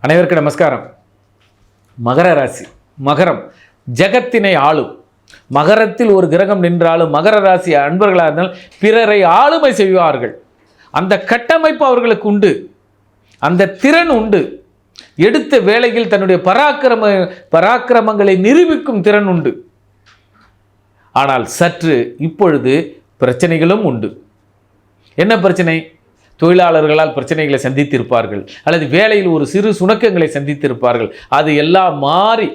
அனைவருக்கும் நமஸ்காரம். மகர ராசி, மகரம் ஜகத்தினை ஆளும். மகரத்தில் ஒரு கிரகம் நின்றாலும் மகர ராசி அன்பர்களாக இருந்தால் பிறரை ஆளுமை செய்வார்கள். அந்த கட்டமைப்பு அவர்களுக்கு உண்டு, அந்த திறன் உண்டு. எடுத்த வேளையில் தன்னுடைய பராக்கிரமங்களை நிரூபிக்கும் திறன் உண்டு. ஆனால் சற்று இப்பொழுது பிரச்சனைகளும் உண்டு. என்ன பிரச்சனை? தொழிலாளர்களால் பிரச்சனைகளை சந்தித்திருப்பார்கள், அல்லது வேலையில் ஒரு சிறு சுணக்கங்களை சந்தித்திருப்பார்கள். அது எல்லாம் மாறி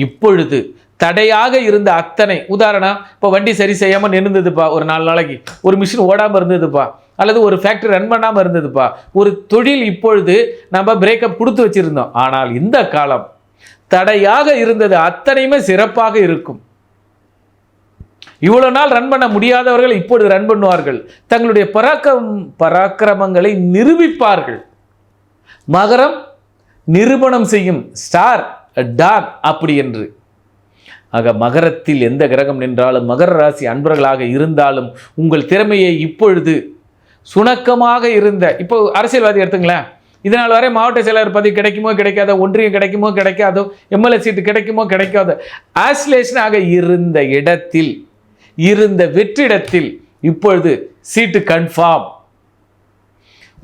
இப்பொழுது தடையாக இருந்த அத்தனை, உதாரணம் இப்போ வண்டி சரி செய்யாமல் நின்றுதுப்பா, ஒரு 4 நாளைக்கு ஒரு மிஷின் ஓடாமல் இருந்ததுப்பா, அல்லது ஒரு ஃபேக்ட்ரி ரன் பண்ணாமல் இருந்ததுப்பா, ஒரு தொழில் இப்பொழுது நம்ம பிரேக்கப் கொடுத்து வச்சுருந்தோம். ஆனால் இந்த காலம் தடையாக இருந்தது அத்தனையுமே சிறப்பாக இருக்கும். இவ்வளவு நாள் ரன் பண்ண முடியாதவர்கள் இப்பொழுது ரன் பண்ணுவார்கள். தங்களுடைய பராக்கிரமங்களை நிரூபிப்பார்கள். மகரம் நிரூபணம் செய்யும் ஸ்டார் டாக் அப்படி என்று. ஆக மகரத்தில் எந்த கிரகம் நின்றாலும், மகர ராசி அன்பர்களாக இருந்தாலும், உங்கள் திறமையை இப்பொழுது சுணக்கமாக இருந்த, இப்போ அரசியல்வாதி எடுத்துங்களேன், இதனால் வரை மாவட்ட செயலர் பதவி கிடைக்குமோ கிடைக்காதோ, ஒன்றியம் கிடைக்குமோ கிடைக்காதோ, எம்எல்ஏ சீட்டு கிடைக்குமோ கிடைக்காதோ, ஆஸ்லேஷனாக இருந்த இடத்தில், இருந்த வெற்றிடத்தில் இப்பொழுது சீட்டு கன்ஃபார்ம்.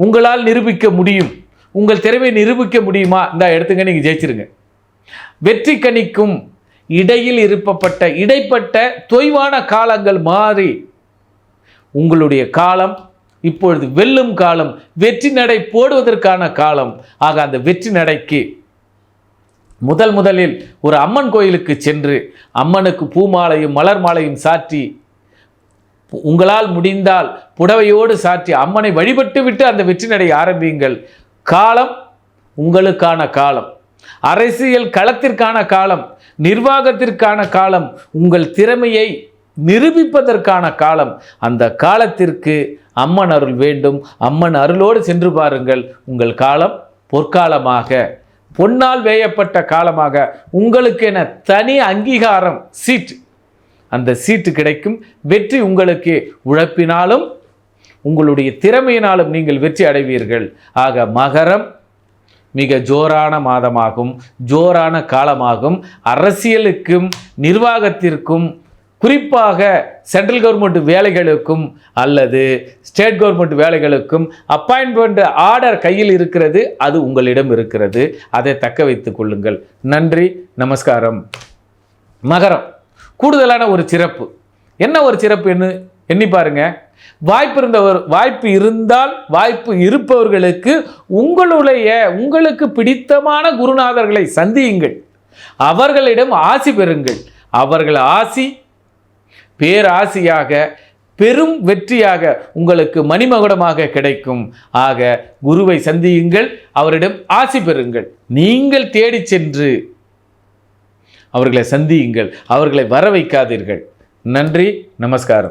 உங்களால் நிரூபிக்க முடியும். உங்கள் திறமையை நிரூபிக்க முடியுமா? இந்த எடுத்துங்க, நீங்கள் ஜெயிச்சிருங்க. வெற்றி கணிக்கும் இடையில் இடைப்பட்ட தொய்வான காலங்கள் மாறி உங்களுடைய காலம் இப்பொழுது வெல்லும் காலம், வெற்றி நடை போடுவதற்கான காலம். ஆக அந்த வெற்றி நடைக்கு முதலில் ஒரு அம்மன் கோயிலுக்கு சென்று அம்மனுக்கு பூமாலையும் மலர் மாலையும் சாற்றி, உங்களால் முடிந்தால் புடவையோடு சாற்றி அம்மனை வழிபட்டு விட்டு அந்த வெற்றி நடை ஆரம்பியுங்கள். காலம் உங்களுக்கான காலம், அரசியல் களத்திற்கான காலம், நிர்வாகத்திற்கான காலம், உங்கள் திறமையை நிரூபிப்பதற்கான காலம். அந்த காலத்திற்கு அம்மன் அருள் வேண்டும். அம்மன் அருளோடு சென்று பாருங்கள். உங்கள் காலம் பொற்காலமாக, பொன்னால் வேயப்பட்ட காலமாக, உங்களுக்கு என தனி அங்கீகாரம், சீட், அந்த சீட்டு கிடைக்கும். வெற்றி உங்களுக்கு. உழைப்பினாலும் உங்களுடைய திறமையினாலும் நீங்கள் வெற்றி அடைவீர்கள். ஆக மகரம் மிக ஜோரான மாதமாகும், ஜோரான காலமாகும். அரசியலுக்கும் நிர்வாகத்திற்கும், குறிப்பாக சென்ட்ரல் கவர்மெண்ட் வேலைகளுக்கும் அல்லது ஸ்டேட் கவர்மெண்ட் வேலைகளுக்கும் அப்பாயின்மெண்ட் ஆர்டர் கையில் இருக்கிறது. அது உங்களிடம் இருக்கிறது. அதை தக்க வைத்துக் கொள்ளுங்கள். நன்றி, நமஸ்காரம். மகரம் கூடுதலான ஒரு சிறப்பு. என்ன ஒரு சிறப்பு எண்ணி பாருங்க. வாய்ப்பு இருந்தால், வாய்ப்பு இருப்பவர்களுக்கு உங்களுக்கு பிடித்தமான குருநாதர்களை சந்தியுங்கள். அவர்களிடம் ஆசி பெறுங்கள். அவர்கள் ஆசி பேராசியாக, பெரும் வெற்றியாக உங்களுக்கு மணிமகுடமாக கிடைக்கும். ஆக குருவை சந்தியுங்கள், அவரிடம் ஆசி பெறுங்கள். நீங்கள் தேடி சென்று அவர்களை சந்தியுங்கள், அவர்களை வர வைக்காதீர்கள். நன்றி, நமஸ்காரம்.